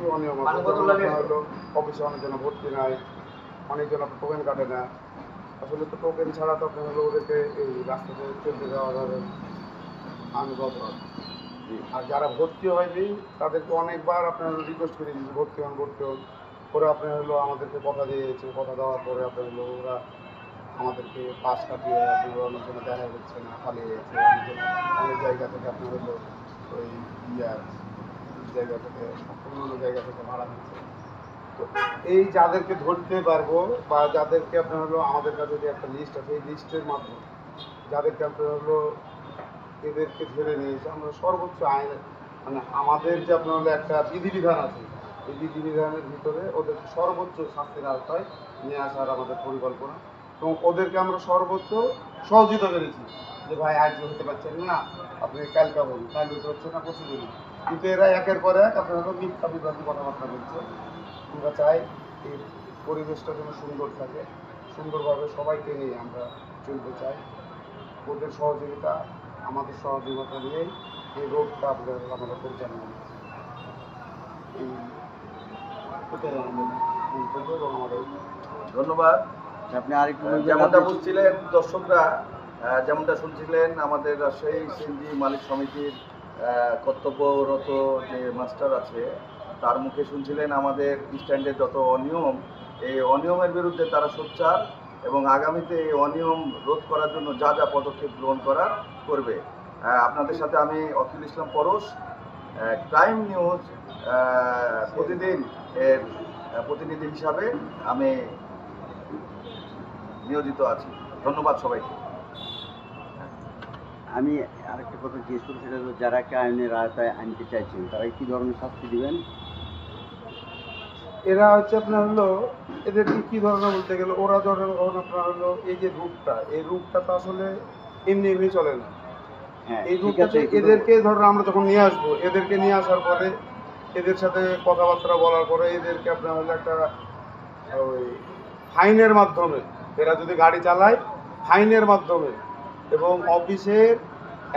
কিছু অনিয়ম আছে, যেমন আপনার হলো অফিসে অনেকজন ভর্তি নাই, অনেকজন আপনার টোকেন কাটে না। আসলে তো টোকেন ছাড়া তো আপনার হলো ওদেরকে এই রাস্তাতে চলতে দেওয়া যাবে আইনগত। আর যারা ভর্তি হয়নি তাদেরকে অনেকবার আপনার রিকোয়েস্ট করে দিয়েছি ভর্তি হন। ওরা আপনার হলো আমাদেরকে কথা দিয়েছে, কথা দেওয়ার পরে আপনার হলো ওরা আমাদেরকে পাশ কাটিয়ে আপনার অনেকজনে দেখা যাচ্ছে না, পালিয়ে গেছে। অনেক জায়গা থেকে আপনার হলো ওই ইয়ার জায়গা থেকে, অন্য জায়গা থেকে ভাড়া নিচ্ছে। তো এই যাদেরকে ধরতে পারবো বা যাদেরকে আপনার হলো আমাদের কাছে যে একটা লিস্ট আছে, এই লিস্টের মাধ্যমে যাদেরকে আপনার হলো এদেরকে ধরে নিয়েছে, আমরা সর্বোচ্চ আইন মানে আমাদের যে আপনার হলো একটা বিধিবিধান আছে, এই বিধিবিধানের ভিতরে ওদেরকে সর্বোচ্চ শাস্তির আওতায় নিয়ে আসার আমাদের পরিকল্পনা। এবং ওদেরকে আমরা সর্বোচ্চ সহযোগিতা করেছি যে ভাই আজ হতে পারছেন না, আপনি কালকে বলুন, কাল হতে পারছে না পরশু বলুন। কিন্তু এরা একের পর এক আপনার হলো মিথ্যা বিভ্রান্তি কথাবার্তা বলছে। আমরা চাই এই পরিবেশটা যেন সুন্দর থাকে, সুন্দরভাবে সবাইকে নিয়ে আমরা চলতে চাই। ওদের সহযোগিতা আমাদের সহযোগিতা নিয়েই এই রোগটা আমরা পরিচালনা করছি। এই এটাই আমাদের মন্তব্য এবং আমাদের ধন্যবাদ। আপনি আরেকটু যেমনটা বুঝছিলেন দর্শকরা, যেমনটা শুনছিলেন, আমাদের রাজশাহী সিএনজি মালিক সমিতির কর্তব্যরত যে মাস্টার আছে তার মুখে শুনছিলেন আমাদের স্ট্যান্ডের যত অনিয়ম, এই অনিয়মের বিরুদ্ধে তারা সোচ্চার এবং আগামীতে এই অনিয়ম রোধ করার জন্য যা যা পদক্ষেপ গ্রহণ করা করবে। আপনাদের সাথে আমি অখিল ইসলাম পরশ, ক্রাইম নিউজ প্রতিদিন এর প্রতিনিধি হিসাবে আমি নিয়োজিত আছি। ধন্যবাদ সবাইকে। আমি আরেকটা কথা জিজ্ঞেস করছি, সেটা হলো যারা আইনের আওতায় আনতে চাইছেন তারা কী ধরনের শাস্তি দিবেন? এরা হচ্ছে আপনার হলো এদেরকে কী ধরনের বলতে গেলে, ওরা যখন আপনার হলো এই যে রূপটা, এই রূপটা তো আসলে এমনি এমনি চলে না। হ্যাঁ, এই রূপটাতে এদেরকে ধরুন আমরা যখন নিয়ে আসবো, এদেরকে নিয়ে আসার পরে এদের সাথে কথাবার্তা বলার পরে এদেরকে আপনার হলো একটা ওই ফাইনের মাধ্যমে, এরা যদি গাড়ি চালায় ফাইনের মাধ্যমে এবং অফিসের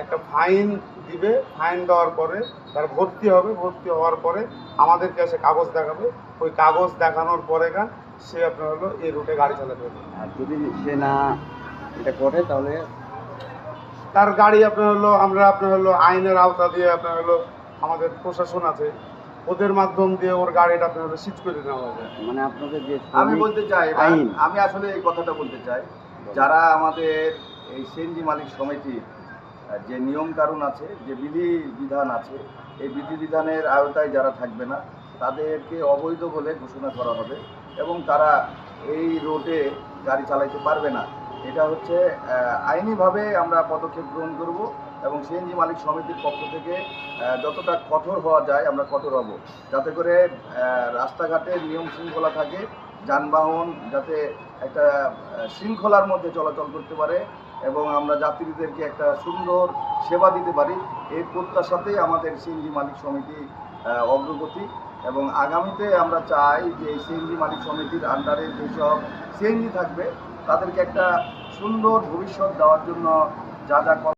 একটা ফাইন দিবে, ফাইন দেওয়ার পরে তার ভর্তি হবে, ভর্তি হওয়ার পরে আমাদেরকে এসে কাগজ দেখাবে, ওই কাগজ দেখানোর পরে সে আপনার হলো এই রুটে গাড়ি চালাতে হবে। আর যদি সে না এটা করে তাহলে তার গাড়ি আপনার হলো আমরা আপনার হলো আইনের আওতা দিয়ে আপনার হলো আমাদের প্রশাসন আছে, ওদের মাধ্যম দিয়ে ওর গাড়িটা আপনার হলো সিজ করে নেওয়া হবে। মানে আপনাদের যে আমি বলতে চাই, আইন, আমি আসলে এই কথাটা বলতে চাই, যারা আমাদের এই সিএনজি মালিক সমিতির যে নিয়ম কানুন আছে, যে বিধিবিধান আছে, এই বিধিবিধানের আওতায় যারা থাকবে না তাদেরকে অবৈধ বলে ঘোষণা করা হবে এবং তারা এই রোডে গাড়ি চালাইতে পারবে না। এটা হচ্ছে আইনিভাবে আমরা পদক্ষেপ গ্রহণ করব এবং সিএনজি মালিক সমিতির পক্ষ থেকে যতটা কঠোর হওয়া যায় আমরা কঠোর হব, যাতে করে রাস্তাঘাটে নিয়ম শৃঙ্খলা থাকে, যানবাহন যাতে একটা শৃঙ্খলার মধ্যে চলাচল করতে পারে এবং আমরা যাত্রীদেরকে একটা সুন্দর সেবা দিতে পারি। এই প্রত্যাশাতেই আমাদের সিএনজি মালিক সমিতি অগ্রগতি এবং আগামীতে আমরা চাই যে এই সিএনজি মালিক সমিতির আন্ডারে যেসব সিএনজি থাকবে তাদেরকে একটা সুন্দর ভবিষ্যৎ দেওয়ার জন্য যা যা